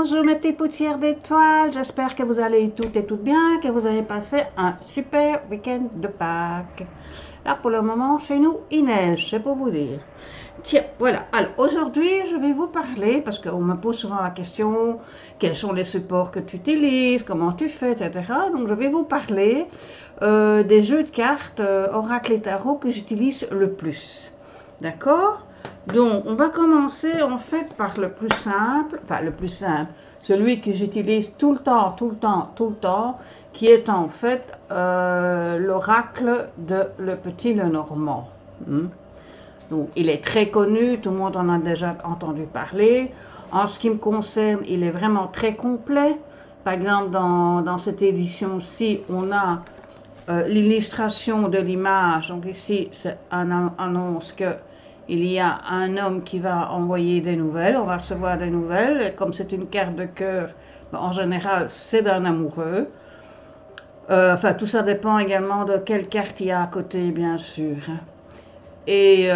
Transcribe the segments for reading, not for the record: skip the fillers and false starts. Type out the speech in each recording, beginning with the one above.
Bonjour mes petites poussières d'étoiles, j'espère que vous allez toutes et toutes bien, que vous avez passé un super week-end de Pâques. Là pour le moment chez nous il neige, c'est pour vous dire. Tiens, voilà, alors aujourd'hui je vais vous parler, parce qu'on me pose souvent la question, quels sont les supports que tu utilises, comment tu fais, etc. Donc je vais vous parler des jeux de cartes Oracle et Tarot que j'utilise le plus. D'accord? Donc, on va commencer en fait par le plus simple, celui que j'utilise tout le temps, qui est en fait l'oracle de Le Petit Lenormand. Donc, il est très connu, tout le monde en a déjà entendu parler. En ce qui me concerne, il est vraiment très complet. Par exemple, dans cette édition-ci, on a l'illustration de l'image. Donc ici, c'est un annonce que il y a un homme qui va envoyer des nouvelles, on va recevoir des nouvelles, et comme c'est une carte de cœur, en général c'est d'un amoureux. Enfin, tout ça dépend également de quelle carte il y a à côté, bien sûr. Et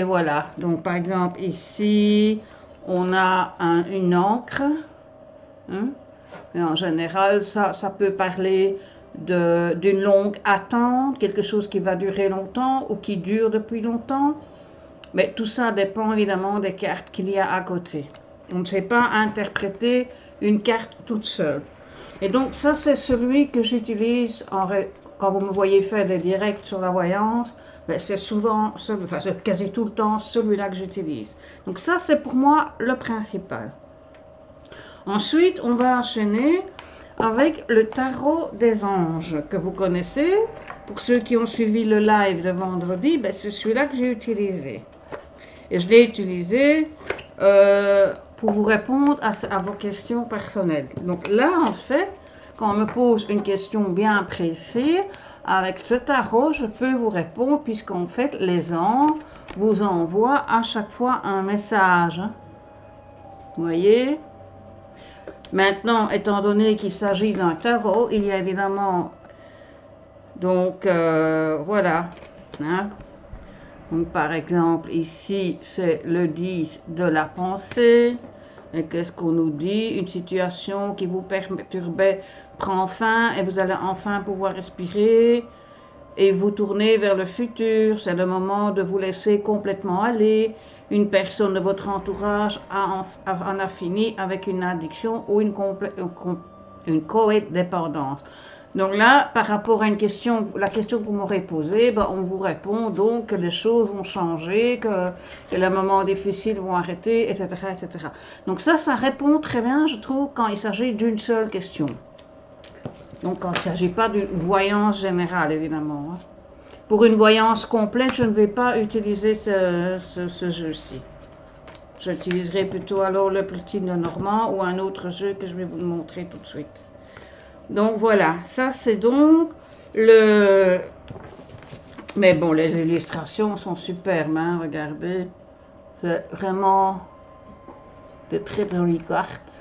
voilà, donc par exemple ici, on a une encre. Et en général, ça peut parler d'une longue attente, quelque chose qui va durer longtemps ou qui dure depuis longtemps. Mais tout ça dépend évidemment des cartes qu'il y a à côté. On ne sait pas interpréter une carte toute seule. Et donc ça, c'est celui que j'utilise quand vous me voyez faire des directs sur la voyance. C'est souvent, c'est quasi tout le temps celui-là que j'utilise. Donc ça, c'est pour moi le principal. Ensuite, on va enchaîner avec le tarot des anges que vous connaissez. Pour ceux qui ont suivi le live de vendredi, c'est celui-là que j'ai utilisé. Et je l'ai utilisé pour vous répondre à vos questions personnelles. Donc là, en fait, quand on me pose une question bien précise, avec ce tarot, je peux vous répondre puisqu'en fait, les anges vous envoient à chaque fois un message. Vous voyez ? Maintenant, étant donné qu'il s'agit d'un tarot, il y a évidemment, donc voilà, hein. Donc par exemple ici c'est le 10 de la pensée, et qu'est-ce qu'on nous dit? Une situation qui vous perturbait prend fin et vous allez enfin pouvoir respirer et vous tourner vers le futur, c'est le moment de vous laisser complètement aller. Une personne de votre entourage en a fini avec une addiction ou une codépendance. Donc là, par rapport à la question que vous m'aurez posée, on vous répond donc que les choses vont changer, que les moments difficiles vont arrêter, etc., etc. Donc ça répond très bien, je trouve, quand il s'agit d'une seule question. Donc quand il ne s'agit pas d'une voyance générale, évidemment. Pour une voyance complète, je ne vais pas utiliser ce jeu-ci. J'utiliserai plutôt alors le Petit Lenormand ou un autre jeu que je vais vous montrer tout de suite. Donc voilà, ça c'est donc le... Mais bon, les illustrations sont superbes, hein, regardez. C'est vraiment de très jolies cartes.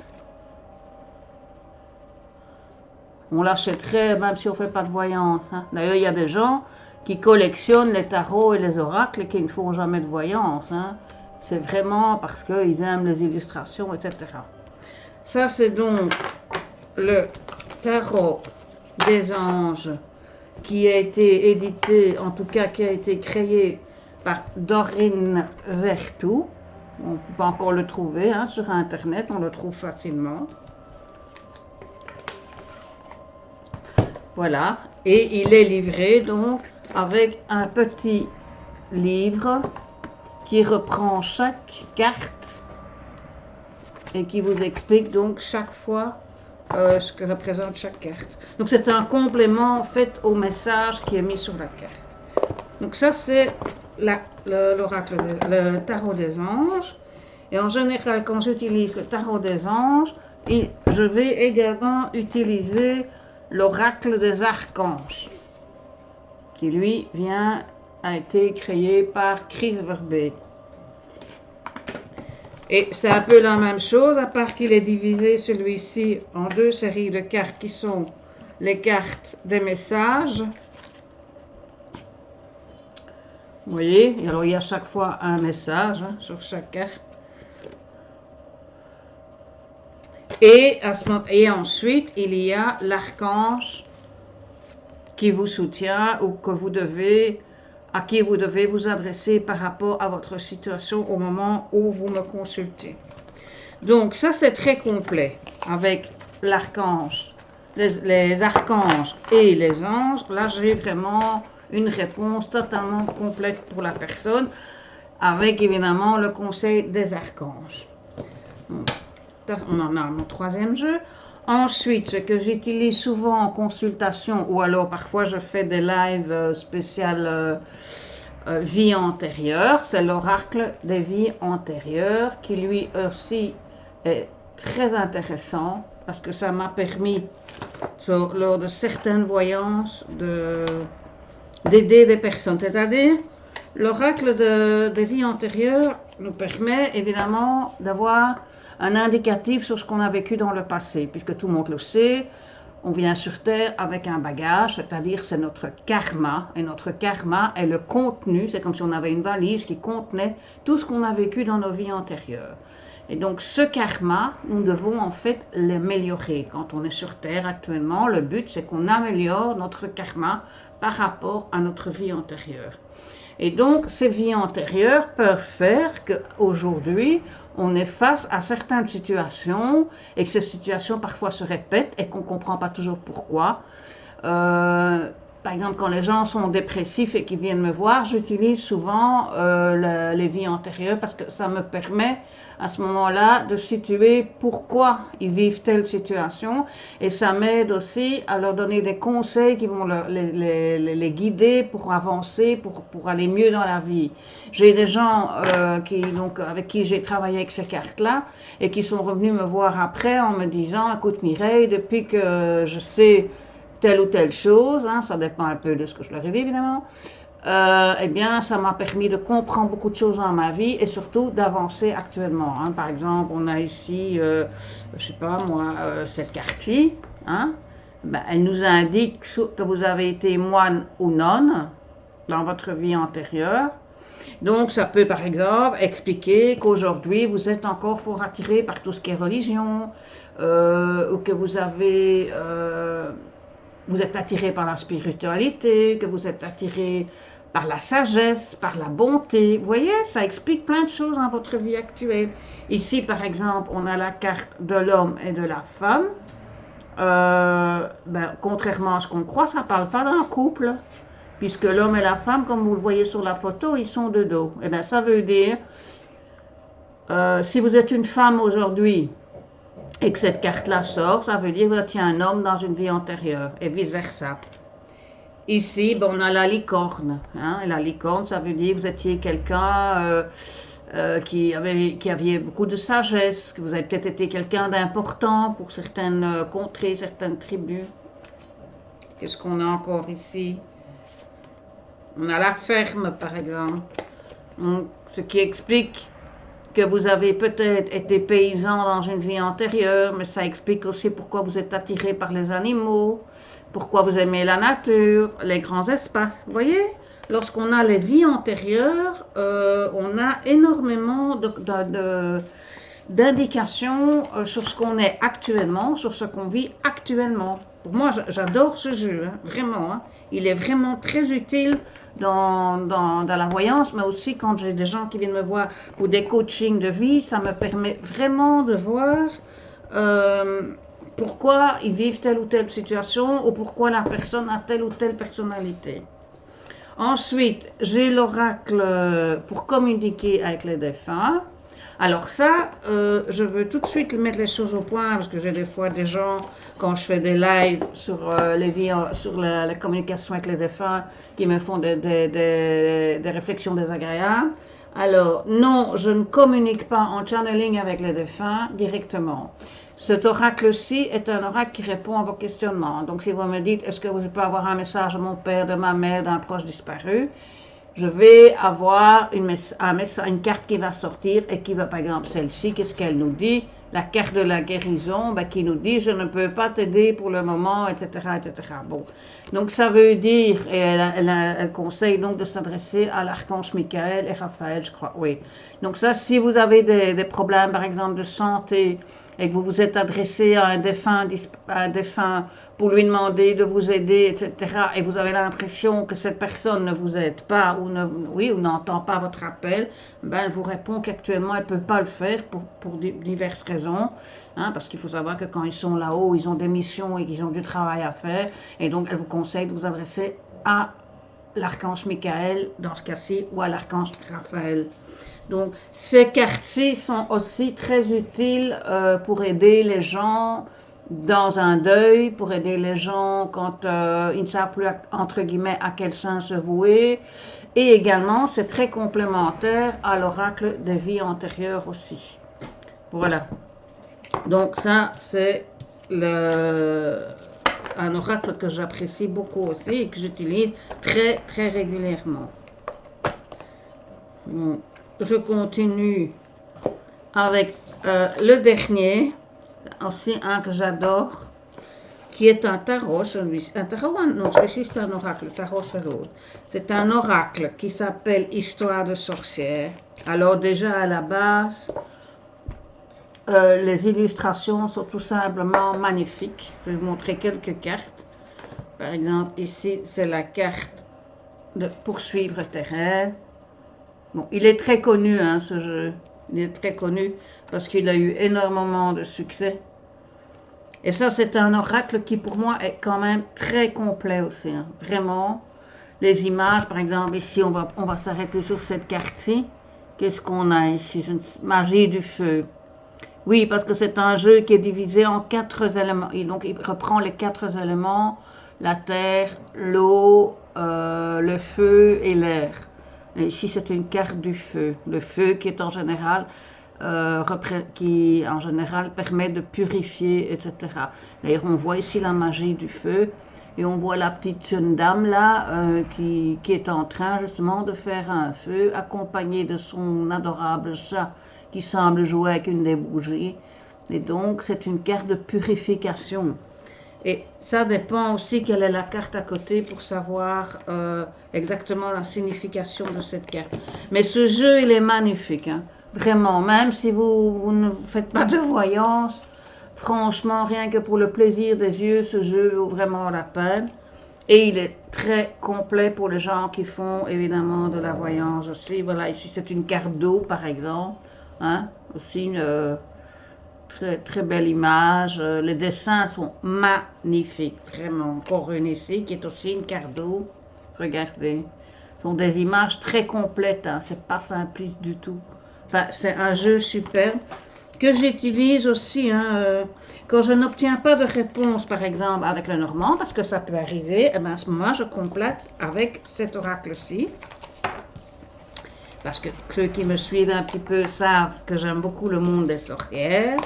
On l'achèterait même si on ne fait pas de voyance. Hein. D'ailleurs, il y a des gens qui collectionnent les tarots et les oracles et qui ne font jamais de voyance. Hein. C'est vraiment parce qu'ils aiment les illustrations, etc. Ça, c'est donc le tarot des anges qui a été édité, en tout cas qui a été créé par Dorine Vertou. On ne peut pas encore le trouver hein, sur Internet, on le trouve facilement. Voilà, et il est livré donc avec un petit livre qui reprend chaque carte et qui vous explique donc chaque fois ce que représente chaque carte. Donc c'est un complément fait au message qui est mis sur la carte. Donc ça c'est l'oracle, le tarot des anges. Et en général quand j'utilise le tarot des anges, je vais également utiliser l'oracle des archanges, qui lui a été créé par Chris Verbeek. Et c'est un peu la même chose, à part qu'il est divisé celui-ci en deux séries de cartes qui sont les cartes des messages. Vous voyez, alors il y a chaque fois un message hein, sur chaque carte. Et ensuite, il y a l'archange qui vous soutient ou à qui vous devez vous adresser par rapport à votre situation au moment où vous me consultez. Donc ça, c'est très complet avec l'archange, les archanges et les anges. Là, j'ai vraiment une réponse totalement complète pour la personne, avec évidemment le conseil des archanges. On en a mon troisième jeu. Ensuite, ce que j'utilise souvent en consultation, ou alors parfois je fais des lives spéciales vie antérieure, c'est l'oracle des vies antérieures, qui lui aussi est très intéressant, parce que ça m'a permis, lors de certaines voyances, d'aider des personnes. C'est-à-dire, l'oracle des vies antérieures nous permet évidemment d'avoir un indicatif sur ce qu'on a vécu dans le passé, puisque tout le monde le sait, on vient sur Terre avec un bagage, c'est-à-dire c'est notre karma, et notre karma est le contenu, c'est comme si on avait une valise qui contenait tout ce qu'on a vécu dans nos vies antérieures. Et donc ce karma, nous devons en fait l'améliorer. Quand on est sur Terre actuellement, le but c'est qu'on améliore notre karma par rapport à notre vie antérieure. Et donc, ces vies antérieures peuvent faire qu'aujourd'hui, on est face à certaines situations et que ces situations parfois se répètent et qu'on ne comprend pas toujours pourquoi. Par exemple, quand les gens sont dépressifs et qu'ils viennent me voir, j'utilise souvent les vies antérieures parce que ça me permet à ce moment-là de situer pourquoi ils vivent telle situation et ça m'aide aussi à leur donner des conseils qui vont les guider pour avancer, pour aller mieux dans la vie. J'ai des gens avec qui j'ai travaillé avec ces cartes-là et qui sont revenus me voir après en me disant « Écoute Mireille, depuis que je sais telle ou telle chose, hein, ça dépend un peu de ce que je leur ai dit évidemment, eh bien, ça m'a permis de comprendre beaucoup de choses dans ma vie et surtout d'avancer actuellement. Hein. Par exemple, on a ici, je sais pas moi, cette carte-ci, hein, ben, elle nous indique que vous avez été moine ou nonne dans votre vie antérieure. Donc, ça peut par exemple expliquer qu'aujourd'hui, vous êtes encore fort attiré par tout ce qui est religion, ou que vous êtes attiré par la spiritualité, que vous êtes attiré par la sagesse, par la bonté. Vous voyez, ça explique plein de choses dans votre vie actuelle. Ici, par exemple, on a la carte de l'homme et de la femme. Contrairement à ce qu'on croit, ça ne parle pas d'un couple. Puisque l'homme et la femme, comme vous le voyez sur la photo, ils sont de dos. Eh bien, ça veut dire, si vous êtes une femme aujourd'hui, et que cette carte-là sort, ça veut dire que vous étiez un homme dans une vie antérieure, et vice-versa. Ici, on a la licorne. Hein, et la licorne, ça veut dire que vous étiez quelqu'un qui avait beaucoup de sagesse, que vous avez peut-être été quelqu'un d'important pour certaines contrées, certaines tribus. Qu'est-ce qu'on a encore ici? On a la ferme, par exemple. Donc, ce qui explique que vous avez peut-être été paysan dans une vie antérieure, mais ça explique aussi pourquoi vous êtes attiré par les animaux, pourquoi vous aimez la nature, les grands espaces. Vous voyez, lorsqu'on a les vies antérieures, on a énormément d'indications sur ce qu'on est actuellement, sur ce qu'on vit actuellement. Pour moi, j'adore ce jeu, hein, vraiment. Hein. Il est vraiment très utile dans la voyance, mais aussi quand j'ai des gens qui viennent me voir pour des coachings de vie, ça me permet vraiment de voir pourquoi ils vivent telle ou telle situation ou pourquoi la personne a telle ou telle personnalité. Ensuite, j'ai l'oracle pour communiquer avec les défunts. Alors ça, je veux tout de suite mettre les choses au point parce que j'ai des fois des gens, quand je fais des lives sur la communication avec les défunts, qui me font des réflexions désagréables. Alors, non, je ne communique pas en channeling avec les défunts directement. Cet oracle-ci est un oracle qui répond à vos questionnements. Donc, si vous me dites, est-ce que je peux avoir un message de mon père, de ma mère, d'un proche disparu? je vais avoir une carte qui va sortir et qui va, par exemple, celle-ci, qu'est-ce qu'elle nous dit? La carte de la guérison, ben, qui nous dit, je ne peux pas t'aider pour le moment, etc., etc. Bon, donc ça veut dire, et elle conseille donc de s'adresser à l'archange Michael et Raphaël, je crois, oui. Donc ça, si vous avez des problèmes, par exemple, de santé, et que vous vous êtes adressé à un défunt pour lui demander de vous aider, etc., et vous avez l'impression que cette personne ne vous aide pas ou n'entend pas votre appel, ben, elle vous répond qu'actuellement elle ne peut pas le faire pour diverses raisons, hein, parce qu'il faut savoir que quand ils sont là-haut, ils ont des missions et qu'ils ont du travail à faire, et donc elle vous conseille de vous adresser à l'archange Michael, dans ce cas-ci, ou à l'archange Raphaël. Donc, ces cartes-ci sont aussi très utiles pour aider les gens dans un deuil, pour aider les gens quand ils ne savent plus, entre guillemets, à quel saint se vouer. Et également, c'est très complémentaire à l'oracle des vies antérieures aussi. Voilà. Donc ça, c'est un oracle que j'apprécie beaucoup aussi et que j'utilise très, très régulièrement. Bon. Je continue avec le dernier, aussi un que j'adore, qui est un tarot, celui-ci. Un tarot, non, celui-ci c'est un oracle, le tarot c'est l'autre. C'est un oracle qui s'appelle Histoire de sorcière. Alors déjà à la base, les illustrations sont tout simplement magnifiques. Je vais vous montrer quelques cartes. Par exemple, ici, c'est la carte de poursuivre tes rêves. Bon, il est très connu, hein, ce jeu. Il est très connu parce qu'il a eu énormément de succès. Et ça, c'est un oracle qui, pour moi, est quand même très complet aussi. Hein. Vraiment, les images, par exemple, ici, on va s'arrêter sur cette carte-ci. Qu'est-ce qu'on a ici? Magie du feu. Oui, parce que c'est un jeu qui est divisé en 4 éléments. Et donc, il reprend les 4 éléments, la terre, l'eau, le feu et l'air. Et ici, c'est une carte du feu. Le feu qui est en général, permet de purifier, etc. D'ailleurs, on voit ici la magie du feu. Et on voit la petite jeune dame là qui est en train justement de faire un feu, accompagnée de son adorable chat qui semble jouer avec une des bougies. Et donc, c'est une carte de purification. Et ça dépend aussi quelle est la carte à côté pour savoir exactement la signification de cette carte. Mais ce jeu, il est magnifique, hein. Vraiment. Même si vous ne faites pas de voyance, franchement, rien que pour le plaisir des yeux, ce jeu vaut vraiment la peine. Et il est très complet pour les gens qui font évidemment de la voyance aussi. Voilà, ici c'est une carte d'eau par exemple. Hein, aussi une très, très belle image. Les dessins sont magnifiques, vraiment. Encore une ici qui est aussi une carte d'eau. Regardez. Ce sont des images très complètes. Hein, c'est pas simpliste du tout. Enfin, c'est un jeu superbe que j'utilise aussi quand je n'obtiens pas de réponse, par exemple, avec le normand, parce que ça peut arriver, et bien à ce moment-là, je complète avec cet oracle-ci. Parce que ceux qui me suivent un petit peu savent que j'aime beaucoup le monde des sorcières.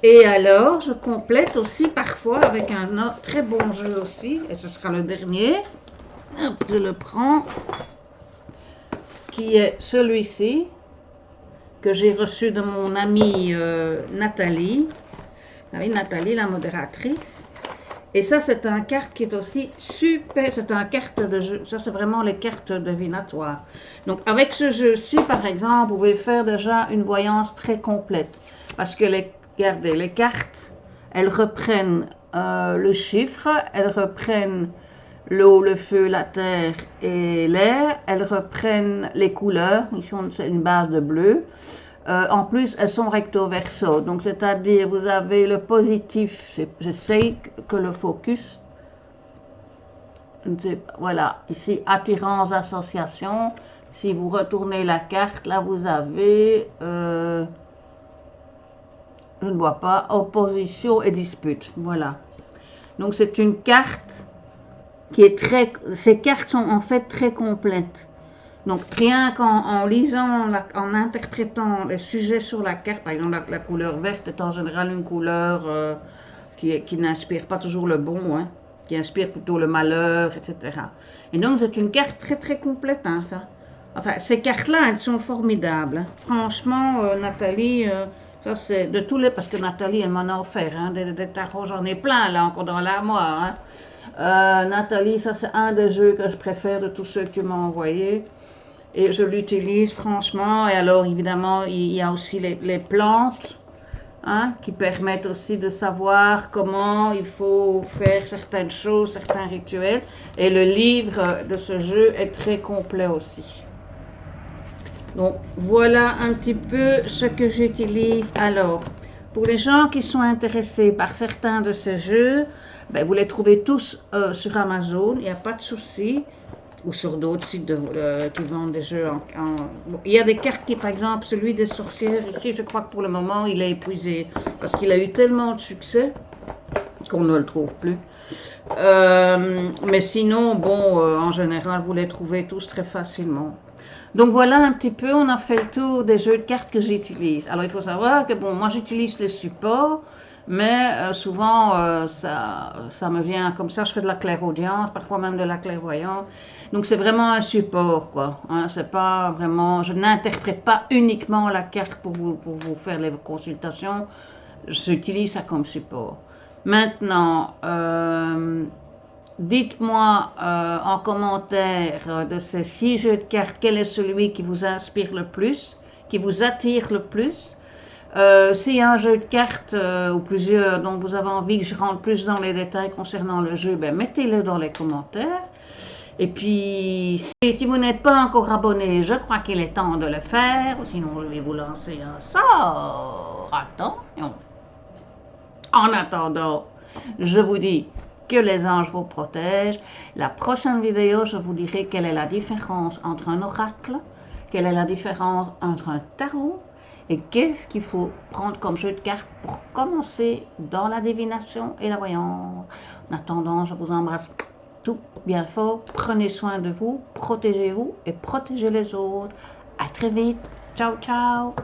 Et alors, je complète aussi parfois avec un très bon jeu aussi, et ce sera le dernier. Je le prends, qui est celui-ci, que j'ai reçu de mon amie Nathalie. Vous savez, Nathalie, la modératrice. Et ça, c'est un carte qui est aussi super. C'est un carte de jeu. Ça, c'est vraiment les cartes divinatoires. Donc, avec ce jeu-ci, par exemple, vous pouvez faire déjà une voyance très complète. Parce que, regardez, les cartes, elles reprennent le chiffre, elles reprennent l'eau, le feu, la terre et l'air. Elles reprennent les couleurs. Ici, c'est une base de bleu. En plus, elles sont recto-verso. Donc, c'est-à-dire, vous avez le positif. J'essaie que le focus. Voilà. Ici, attirance, association. Si vous retournez la carte, là, vous avez... je ne vois pas. Opposition et dispute. Voilà. Donc, c'est une carte qui est très... Ces cartes sont en fait très complètes. Donc, rien qu'en lisant, en interprétant les sujets sur la carte, par exemple, la couleur verte est en général une couleur qui n'inspire pas toujours le bon. Hein. qui inspire plutôt le malheur, etc. Et donc c'est une carte très très complète, hein, ça. Enfin, ces cartes-là, elles sont formidables, hein. Franchement, Nathalie, ça c'est de tous les... Parce que Nathalie, elle m'en a offert, hein, des tarots, j'en ai plein là, encore dans l'armoire, hein. Nathalie, ça c'est un des jeux que je préfère de tous ceux que tu m'as envoyés. Et je l'utilise franchement. Et alors, évidemment, il y a aussi les plantes, hein, qui permettent aussi de savoir comment il faut faire certaines choses, certains rituels. Et le livre de ce jeu est très complet aussi. Donc voilà un petit peu ce que j'utilise. Alors, pour les gens qui sont intéressés par certains de ces jeux, ben, vous les trouvez tous sur Amazon, il n'y a pas de souci, ou sur d'autres sites qui vendent des jeux bon, il y a des cartes qui, par exemple, celui des sorcières, ici, je crois que pour le moment, il est épuisé, parce qu'il a eu tellement de succès qu'on ne le trouve plus. Mais sinon, bon, en général, vous les trouvez tous très facilement. Donc voilà un petit peu, on a fait le tour des jeux de cartes que j'utilise. Alors il faut savoir que bon, moi j'utilise les supports, mais souvent ça me vient comme ça, je fais de la clairaudience, parfois même de la clairvoyance. Donc c'est vraiment un support, quoi. Hein, c'est pas vraiment, je n'interprète pas uniquement la carte pour vous faire les consultations, j'utilise ça comme support. Maintenant, dites-moi en commentaire de ces 6 jeux de cartes, quel est celui qui vous inspire le plus, qui vous attire le plus. S'il y a un jeu de cartes ou plusieurs dont vous avez envie que je rentre plus dans les détails concernant le jeu, ben mettez-le dans les commentaires. Et puis, si vous n'êtes pas encore abonné, je crois qu'il est temps de le faire, sinon je vais vous lancer un sort. Attention. En attendant, je vous dis que les anges vous protègent. La prochaine vidéo, je vous dirai quelle est la différence entre un oracle, quelle est la différence entre un tarot et qu'est-ce qu'il faut prendre comme jeu de cartes pour commencer dans la divination et la voyance. En attendant, je vous embrasse tout bien fort. Prenez soin de vous, protégez-vous et protégez les autres. À très vite. Ciao, ciao.